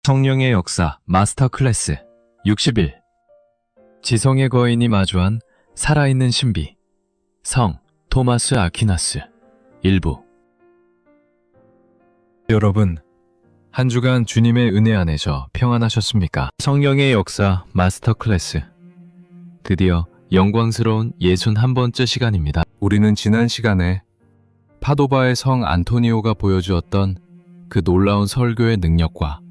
성령의 역사 마스터 클래스 60일 지성의 거인이 마주한 살아있는 신비 성 토마스 아퀴나스 일부. 여러분, 한 주간 주님의 은혜 안에서 평안하셨습니까? 성령의 역사 마스터 클래스 드디어 영광스러운 61번째 시간입니다. 우리는 지난 시간에 파도바의 성 안토니오가 보여주었던 그 놀라운 설교의 능력과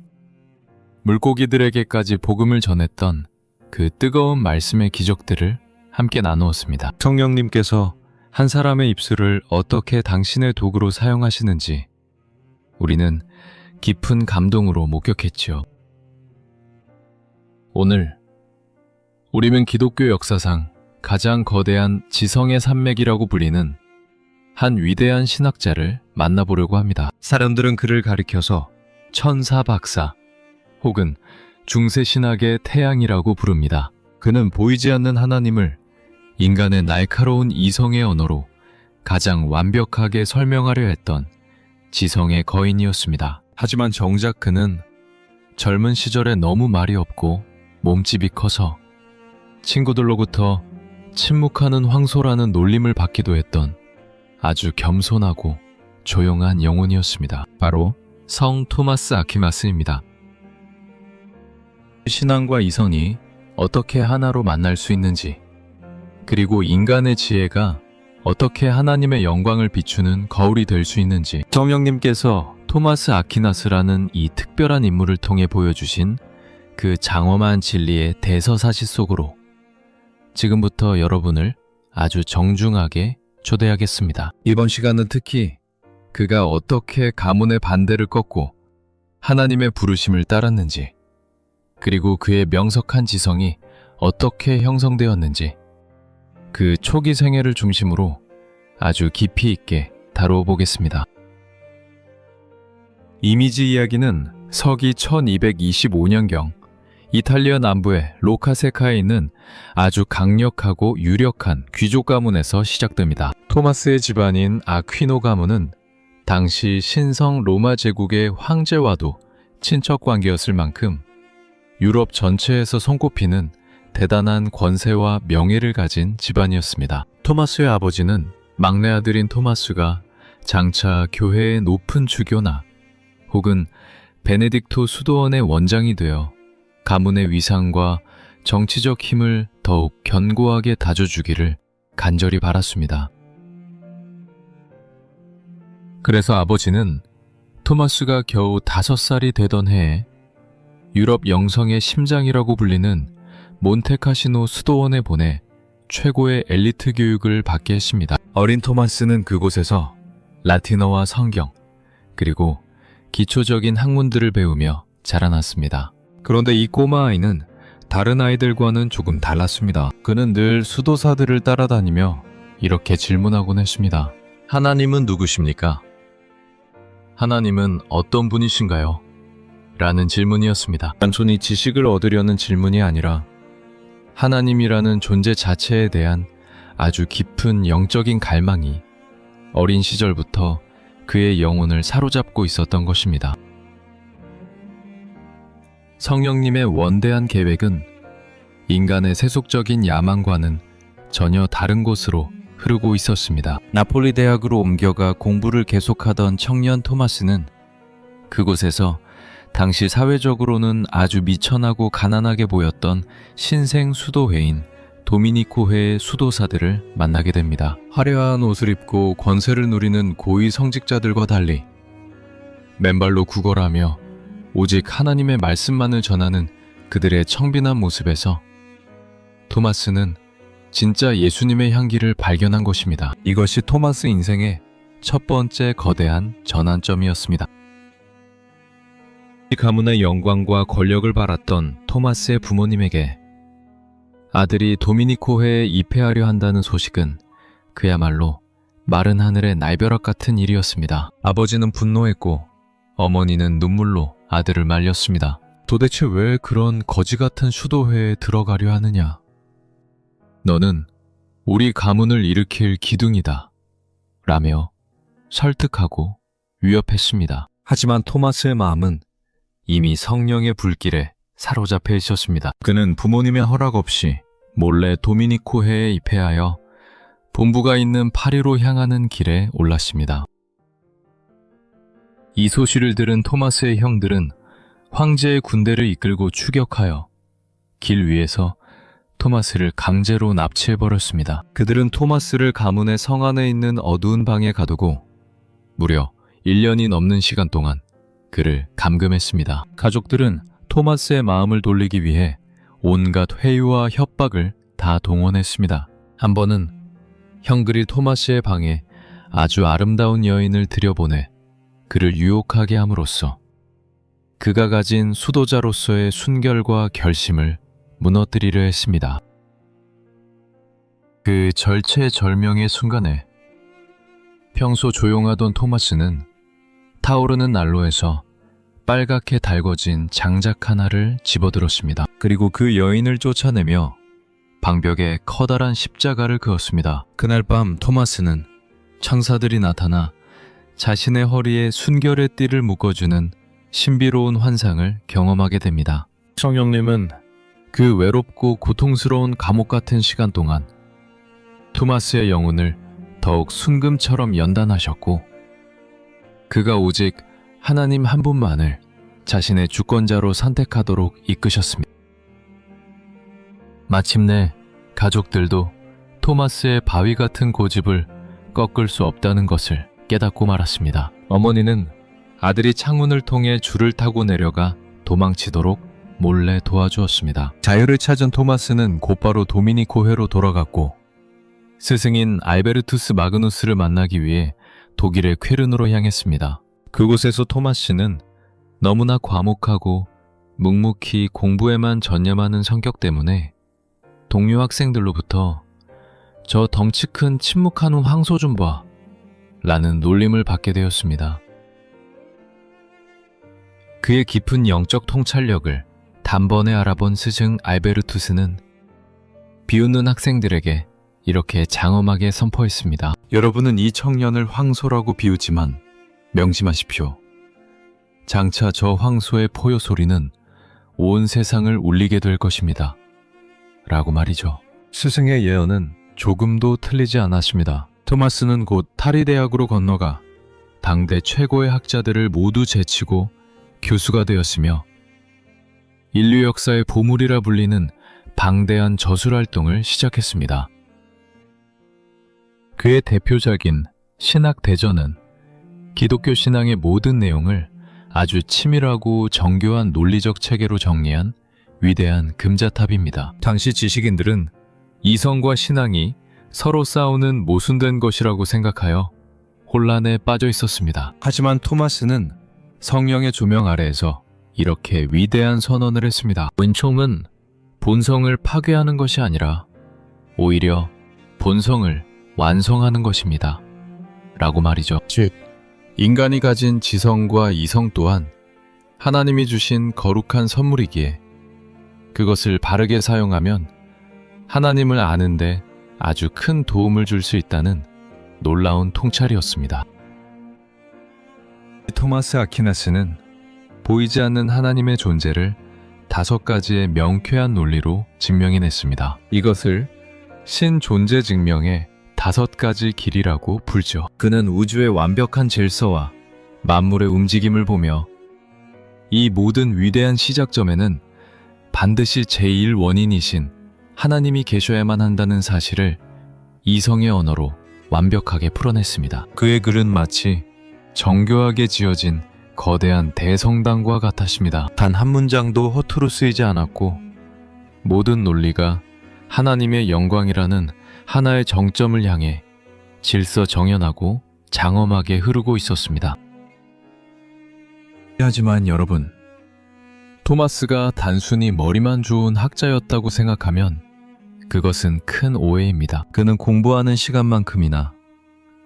물고기들에게까지 복음을 전했던 그 뜨거운 말씀의 기적들을 함께 나누었습니다. 성령님께서 한 사람의 입술을 어떻게 당신의 도구로 사용하시는지 우리는 깊은 감동으로 목격했지요. 오늘 우리는 기독교 역사상 가장 거대한 지성의 산맥이라고 불리는 한 위대한 신학자를 만나보려고 합니다. 사람들은 그를 가리켜서 천사 박사 혹은 중세신학의 태양이라고 부릅니다. 그는 보이지 않는 하나님을 인간의 날카로운 이성의 언어로 가장 완벽하게 설명하려 했던 지성의 거인이었습니다. 하지만 정작 그는 젊은 시절에 너무 말이 없고 몸집이 커서 친구들로부터 침묵하는 황소라는 놀림을 받기도 했던 아주 겸손하고 조용한 영혼이었습니다. 바로 성 토마스 아퀴나스입니다. 신앙과 이성이 어떻게 하나로 만날 수 있는지, 그리고 인간의 지혜가 어떻게 하나님의 영광을 비추는 거울이 될 수 있는지, 성령님께서 토마스 아퀴나스라는 이 특별한 인물을 통해 보여주신 그 장엄한 진리의 대서사시 속으로 지금부터 여러분을 아주 정중하게 초대하겠습니다. 이번 시간은 특히 그가 어떻게 가문의 반대를 꺾고 하나님의 부르심을 따랐는지, 그리고 그의 명석한 지성이 어떻게 형성되었는지 그 초기 생애를 중심으로 아주 깊이 있게 다루어 보겠습니다. 이미지 이야기는 서기 1225년경 이탈리아 남부의 로카세카에 있는 아주 강력하고 유력한 귀족 가문에서 시작됩니다. 토마스의 집안인 아퀴노 가문은 당시 신성 로마 제국의 황제와도 친척 관계였을 만큼 유럽 전체에서 손꼽히는 대단한 권세와 명예를 가진 집안이었습니다. 토마스의 아버지는 막내 아들인 토마스가 장차 교회의 높은 주교나 혹은 베네딕토 수도원의 원장이 되어 가문의 위상과 정치적 힘을 더욱 견고하게 다져주기를 간절히 바랐습니다. 그래서 아버지는 토마스가 겨우 5살이 되던 해에 유럽 영성의 심장이라고 불리는 몬테카시노 수도원에 보내 최고의 엘리트 교육을 받게 했습니다. 어린 토마스는 그곳에서 라틴어와 성경, 그리고 기초적인 학문들을 배우며 자라났습니다. 그런데 이 꼬마 아이는 다른 아이들과는 조금 달랐습니다. 그는 늘 수도사들을 따라다니며 이렇게 질문하곤 했습니다. 하나님은 누구십니까? 하나님은 어떤 분이신가요? 라는 질문이었습니다. 단순히 지식을 얻으려는 질문이 아니라 하나님이라는 존재 자체에 대한 아주 깊은 영적인 갈망이 어린 시절부터 그의 영혼을 사로잡고 있었던 것입니다. 성령님의 원대한 계획은 인간의 세속적인 야망과는 전혀 다른 곳으로 흐르고 있었습니다. 나폴리 대학으로 옮겨가 공부를 계속하던 청년 토마스는 그곳에서 당시 사회적으로는 아주 미천하고 가난하게 보였던 신생 수도회인 도미니코회의 수도사들을 만나게 됩니다. 화려한 옷을 입고 권세를 누리는 고위 성직자들과 달리 맨발로 구걸하며 오직 하나님의 말씀만을 전하는 그들의 청빈한 모습에서 토마스는 진짜 예수님의 향기를 발견한 것입니다. 이것이 토마스 인생의 첫 번째 거대한 전환점이었습니다. 이 가문의 영광과 권력을 바랐던 토마스의 부모님에게 아들이 도미니코회에 입회하려 한다는 소식은 그야말로 마른 하늘의 날벼락 같은 일이었습니다. 아버지는 분노했고 어머니는 눈물로 아들을 말렸습니다. 도대체 왜 그런 거지 같은 수도회에 들어가려 하느냐? 너는 우리 가문을 일으킬 기둥이다 라며 설득하고 위협했습니다. 하지만 토마스의 마음은 이미 성령의 불길에 사로잡혀 있었습니다. 그는 부모님의 허락 없이 몰래 도미니코회에 입회하여 본부가 있는 파리로 향하는 길에 올랐습니다. 이 소식을 들은 토마스의 형들은 황제의 군대를 이끌고 추격하여 길 위에서 토마스를 강제로 납치해버렸습니다. 그들은 토마스를 가문의 성 안에 있는 어두운 방에 가두고 무려 1년이 넘는 시간 동안 그를 감금했습니다. 가족들은 토마스의 마음을 돌리기 위해 온갖 회유와 협박을 다 동원했습니다. 한 번은 형들이 토마스의 방에 아주 아름다운 여인을 들여보내 그를 유혹하게 함으로써 그가 가진 수도자로서의 순결과 결심을 무너뜨리려 했습니다. 그 절체절명의 순간에 평소 조용하던 토마스는 타오르는 난로에서 빨갛게 달궈진 장작 하나를 집어들었습니다. 그리고 그 여인을 쫓아내며 방벽에 커다란 십자가를 그었습니다. 그날 밤 토마스는 천사들이 나타나 자신의 허리에 순결의 띠를 묶어주는 신비로운 환상을 경험하게 됩니다. 성령님은 그 외롭고 고통스러운 감옥 같은 시간 동안 토마스의 영혼을 더욱 순금처럼 연단하셨고 그가 오직 하나님 한 분만을 자신의 주권자로 선택하도록 이끄셨습니다. 마침내 가족들도 토마스의 바위 같은 고집을 꺾을 수 없다는 것을 깨닫고 말았습니다. 어머니는 아들이 창문을 통해 줄을 타고 내려가 도망치도록 몰래 도와주었습니다. 자유를 찾은 토마스는 곧바로 도미니코회로 돌아갔고 스승인 알베르투스 마그누스를 만나기 위해 독일의 쾰른으로 향했습니다. 그곳에서 토마스는 너무나 과묵하고 묵묵히 공부에만 전념하는 성격 때문에 동료 학생들로부터 저 덩치 큰 침묵한 황소 좀 봐 라는 놀림을 받게 되었습니다. 그의 깊은 영적 통찰력을 단번에 알아본 스승 알베르투스는 비웃는 학생들에게 이렇게 장엄하게 선포했습니다. 여러분은 이 청년을 황소라고 비웃지만 명심하십시오. 장차 저 황소의 포효 소리는 온 세상을 울리게 될 것입니다. 라고 말이죠. 스승의 예언은 조금도 틀리지 않았습니다. 토마스는 곧 타리 대학으로 건너가 당대 최고의 학자들을 모두 제치고 교수가 되었으며 인류 역사의 보물이라 불리는 방대한 저술 활동을 시작했습니다. 그의 대표작인 신학대전은 기독교 신앙의 모든 내용을 아주 치밀하고 정교한 논리적 체계로 정리한 위대한 금자탑입니다. 당시 지식인들은 이성과 신앙이 서로 싸우는 모순된 것이라고 생각하여 혼란에 빠져 있었습니다. 하지만 토마스는 성령의 조명 아래에서 이렇게 위대한 선언을 했습니다. 은총은 본성을 파괴하는 것이 아니라 오히려 본성을 완성하는 것입니다. 라고 말이죠. 즉, 인간이 가진 지성과 이성 또한 하나님이 주신 거룩한 선물이기에 그것을 바르게 사용하면 하나님을 아는데 아주 큰 도움을 줄 수 있다는 놀라운 통찰이었습니다. 토마스 아퀴나스는 보이지 않는 하나님의 존재를 5가지의 명쾌한 논리로 증명해냈습니다. 이것을 신존재 증명의 5가지 길이라고 불죠. 그는 우주의 완벽한 질서와 만물의 움직임을 보며 이 모든 위대한 시작점에는 반드시 제1원인이신 하나님이 계셔야만 한다는 사실을 이성의 언어로 완벽하게 풀어냈습니다. 그의 글은 마치 정교하게 지어진 거대한 대성당과 같았습니다. 단 한 문장도 허투루 쓰이지 않았고 모든 논리가 하나님의 영광이라는 하나의 정점을 향해 질서정연하고 장엄하게 흐르고 있었습니다. 하지만 여러분, 토마스가 단순히 머리만 좋은 학자였다고 생각하면 그것은 큰 오해입니다. 그는 공부하는 시간만큼이나,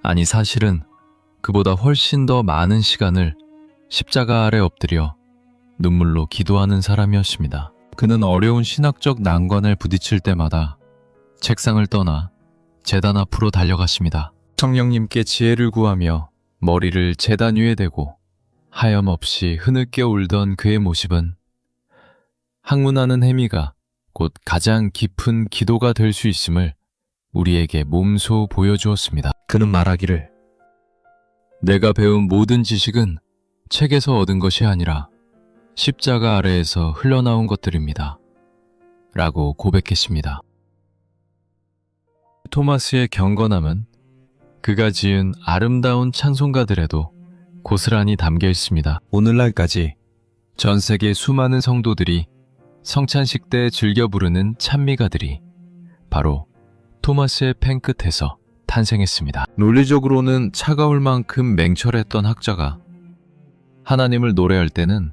아니 사실은 그보다 훨씬 더 많은 시간을 십자가 아래 엎드려 눈물로 기도하는 사람이었습니다. 그는 어려운 신학적 난관을 부딪힐 때마다 책상을 떠나 제단 앞으로 달려갔습니다. 성령님께 지혜를 구하며 머리를 제단 위에 대고 하염없이 흐느껴 울던 그의 모습은 항문하는 해미가 곧 가장 깊은 기도가 될 수 있음을 우리에게 몸소 보여주었습니다. 그는 말하기를 내가 배운 모든 지식은 책에서 얻은 것이 아니라 십자가 아래에서 흘러나온 것들입니다. 라고 고백했습니다. 토마스의 경건함은 그가 지은 아름다운 찬송가들에도 고스란히 담겨 있습니다. 오늘날까지 전 세계 수많은 성도들이 성찬식 때 즐겨 부르는 찬미가들이 바로 토마스의 펜 끝에서 탄생했습니다. 논리적으로는 차가울 만큼 맹철했던 학자가 하나님을 노래할 때는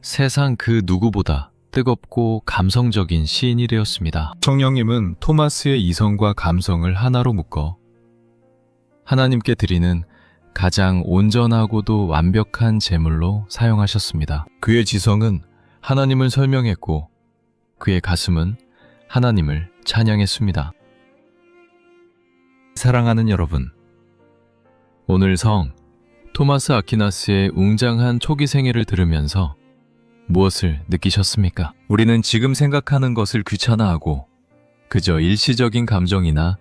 세상 그 누구보다 뜨겁고 감성적인 시인이 되었습니다. 성령님은 토마스의 이성과 감성을 하나로 묶어 하나님께 드리는 가장 온전하고도 완벽한 제물로 사용하셨습니다. 그의 지성은 하나님을 설명했고 그의 가슴은 하나님을 찬양했습니다. 사랑하는 여러분, 오늘 성 토마스 아퀴나스의 웅장한 초기 생애를 들으면서 무엇을 느끼셨습니까? 우리는 지금 생각하는 것을 귀찮아하고 그저 일시적인 감정이나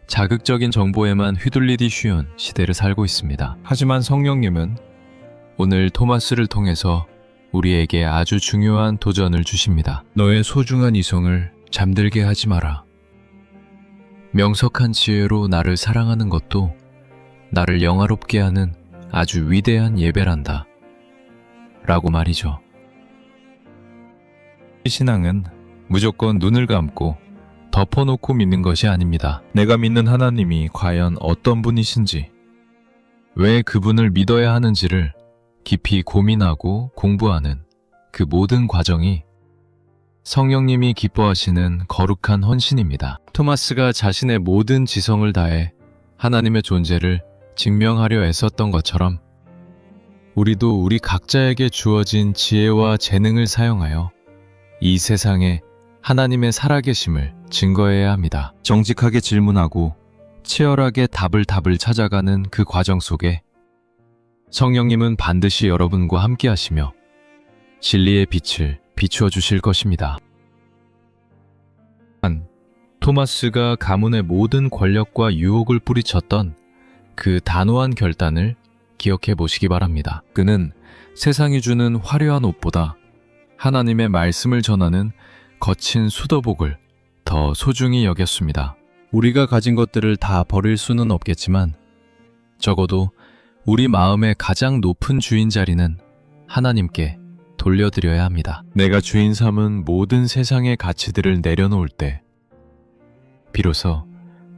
자극적인 정보에만 휘둘리기 쉬운 시대를 살고 있습니다. 하지만 성령님은 오늘 토마스를 통해서 우리에게 아주 중요한 도전을 주십니다. 너의 소중한 이성을 잠들게 하지 마라. 명석한 지혜로 나를 사랑하는 것도 나를 영화롭게 하는 아주 위대한 예배란다. 라고 말이죠. 신앙은 무조건 눈을 감고 덮어놓고 믿는 것이 아닙니다. 내가 믿는 하나님이 과연 어떤 분이신지, 왜 그분을 믿어야 하는지를 깊이 고민하고 공부하는 그 모든 과정이 성령님이 기뻐하시는 거룩한 헌신입니다. 토마스가 자신의 모든 지성을 다해 하나님의 존재를 증명하려 애썼던 것처럼 우리도 우리 각자에게 주어진 지혜와 재능을 사용하여 이 세상에 하나님의 살아계심을 증거해야 합니다. 정직하게 질문하고 치열하게 답을 찾아가는 그 과정 속에 성령님은 반드시 여러분과 함께 하시며 진리의 빛을 비추어 주실 것입니다. 토마스가 가문의 모든 권력과 유혹을 뿌리쳤던 그 단호한 결단을 기억해 보시기 바랍니다. 그는 세상이 주는 화려한 옷보다 하나님의 말씀을 전하는 거친 수도복을 더 소중히 여겼습니다. 우리가 가진 것들을 다 버릴 수는 없겠지만 적어도 우리 마음의 가장 높은 주인 자리는 하나님께 돌려드려야 합니다. 내가 주인 삼은 모든 세상의 가치들을 내려놓을 때 비로소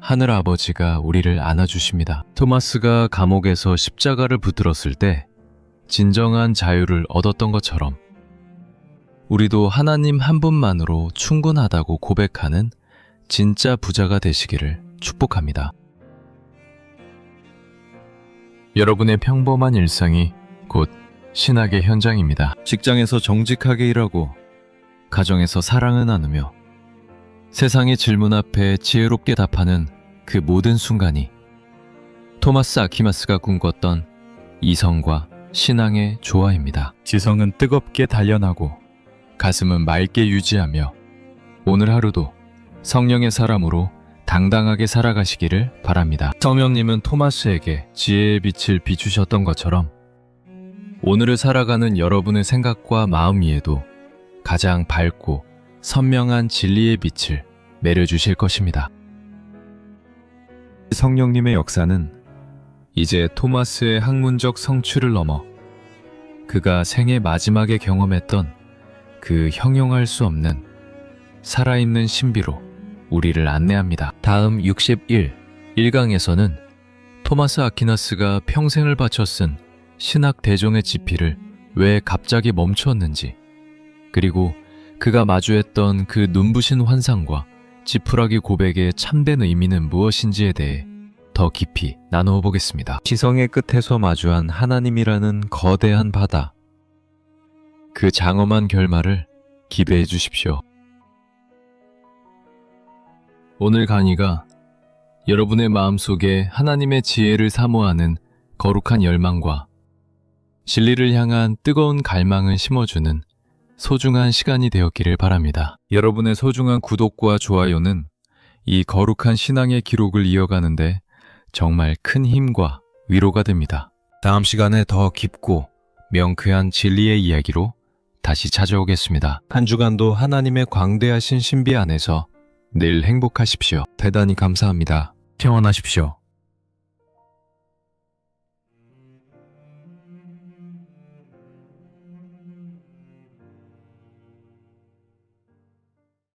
하늘 아버지가 우리를 안아주십니다. 토마스가 감옥에서 십자가를 붙들었을 때 진정한 자유를 얻었던 것처럼 우리도 하나님 한 분만으로 충분하다고 고백하는 진짜 부자가 되시기를 축복합니다. 여러분의 평범한 일상이 곧 신학의 현장입니다. 직장에서 정직하게 일하고 가정에서 사랑을 나누며 세상의 질문 앞에 지혜롭게 답하는 그 모든 순간이 토마스 아퀴나스가 꿈꿨던 이성과 신앙의 조화입니다. 지성은 뜨겁게 단련하고 가슴은 맑게 유지하며 오늘 하루도 성령의 사람으로 당당하게 살아가시기를 바랍니다. 성령님은 토마스에게 지혜의 빛을 비추셨던 것처럼 오늘을 살아가는 여러분의 생각과 마음 위에도 가장 밝고 선명한 진리의 빛을 내려주실 것입니다. 성령님의 역사는 이제 토마스의 학문적 성취를 넘어 그가 생애 마지막에 경험했던 그 형용할 수 없는 살아있는 신비로 우리를 안내합니다. 다음 1강에서는 토마스 아퀴나스가 평생을 바쳐 쓴 신학 대종의 지피를 왜 갑자기 멈추었는지, 그리고 그가 마주했던 그 눈부신 환상과 지푸라기 고백의 참된 의미는 무엇인지에 대해 더 깊이 나누어 보겠습니다. 지성의 끝에서 마주한 하나님이라는 거대한 바다, 그 장엄한 결말을 기대해 주십시오. 오늘 강의가 여러분의 마음속에 하나님의 지혜를 사모하는 거룩한 열망과 진리를 향한 뜨거운 갈망을 심어주는 소중한 시간이 되었기를 바랍니다. 여러분의 소중한 구독과 좋아요는 이 거룩한 신앙의 기록을 이어가는데 정말 큰 힘과 위로가 됩니다. 다음 시간에 더 깊고 명쾌한 진리의 이야기로 다시 찾아오겠습니다. 한 주간도 하나님의 광대하신 신비 안에서 늘 행복하십시오. 대단히 감사합니다. 평안하십시오.